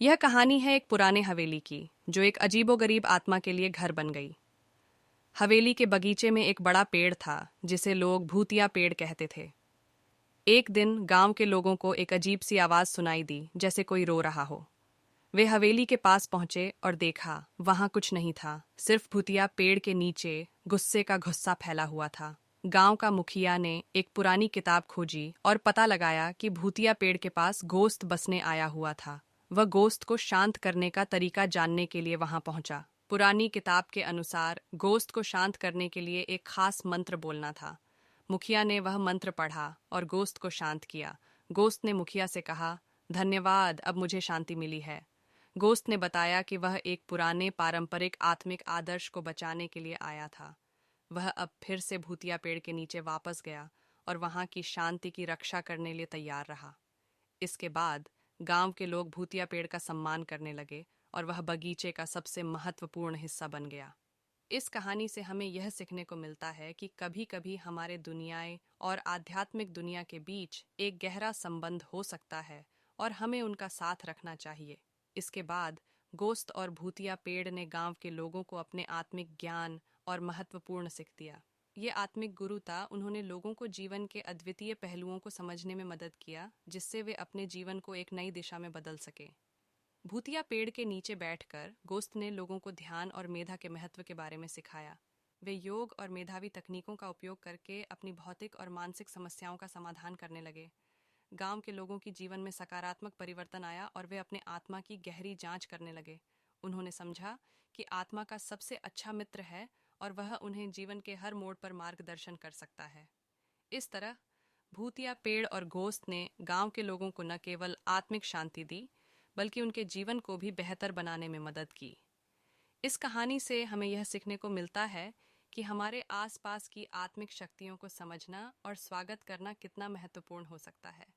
यह कहानी है एक पुराने हवेली की, जो एक अजीबोगरीब आत्मा के लिए घर बन गई। हवेली के बगीचे में एक बड़ा पेड़ था, जिसे लोग भूतिया पेड़ कहते थे। एक दिन गांव के लोगों को एक अजीब सी आवाज सुनाई दी, जैसे कोई रो रहा हो। वे हवेली के पास पहुंचे और देखा, वहां कुछ नहीं था, सिर्फ भूतिया पेड़ के नीचे गुस्से का गुस्सा फैला हुआ था। गांव का मुखिया ने एक पुरानी किताब खोजी और पता लगाया कि भूतिया पेड़ के पास गोश्त बसने आया हुआ था। वह गोश्त को शांत करने का तरीका जानने के लिए वहां पहुंचा। पुरानी किताब के अनुसार गोश्त को शांत करने के लिए एक खास मंत्र बोलना था। मुखिया ने वह मंत्र पढ़ा और गोश्त को शांत किया। गोश्त ने मुखिया से कहा, धन्यवाद, अब मुझे शांति मिली है। गोश्त ने बताया कि वह एक पुराने पारंपरिक आत्मिक आदर्श को बचाने के लिए आया था। वह अब फिर से भूतिया पेड़ के नीचे वापस गया और वहां की शांति की रक्षा करने लिए तैयार रहा। इसके बाद गांव के लोग भूतिया पेड़ का सम्मान करने लगे और वह बगीचे का सबसे महत्वपूर्ण हिस्सा बन गया। इस कहानी से हमें यह सीखने को मिलता है कि कभी कभी हमारे दुनियाएं और आध्यात्मिक दुनिया के बीच एक गहरा संबंध हो सकता है और हमें उनका साथ रखना चाहिए। इसके बाद गोश्त और भूतिया पेड़ ने गांव के लोगों को अपने आत्मिक ज्ञान और महत्वपूर्ण सीख दिया। ये आत्मिक गुरु था, उन्होंने लोगों को जीवन के अद्वितीय पहलुओं को समझने में मदद किया, जिससे वे अपने जीवन को एक नई दिशा में बदल सके। भूतिया पेड़ के नीचे बैठकर गोश्त ने लोगों को ध्यान और मेधा के महत्व के बारे में सिखाया। वे योग और मेधावी तकनीकों का उपयोग करके अपनी भौतिक और मानसिक समस्याओं का समाधान करने लगे। गांव के लोगों की जीवन में सकारात्मक परिवर्तन आया और वे अपने आत्मा की गहरी जांच करने लगे। उन्होंने समझा कि आत्मा का सबसे अच्छा मित्र है और वह उन्हें जीवन के हर मोड़ पर मार्गदर्शन कर सकता है। इस तरह भूतिया पेड़ और गोश्त ने गांव के लोगों को न केवल आत्मिक शांति दी, बल्कि उनके जीवन को भी बेहतर बनाने में मदद की। इस कहानी से हमें यह सीखने को मिलता है कि हमारे आसपास की आत्मिक शक्तियों को समझना और स्वागत करना कितना महत्वपूर्ण हो सकता है।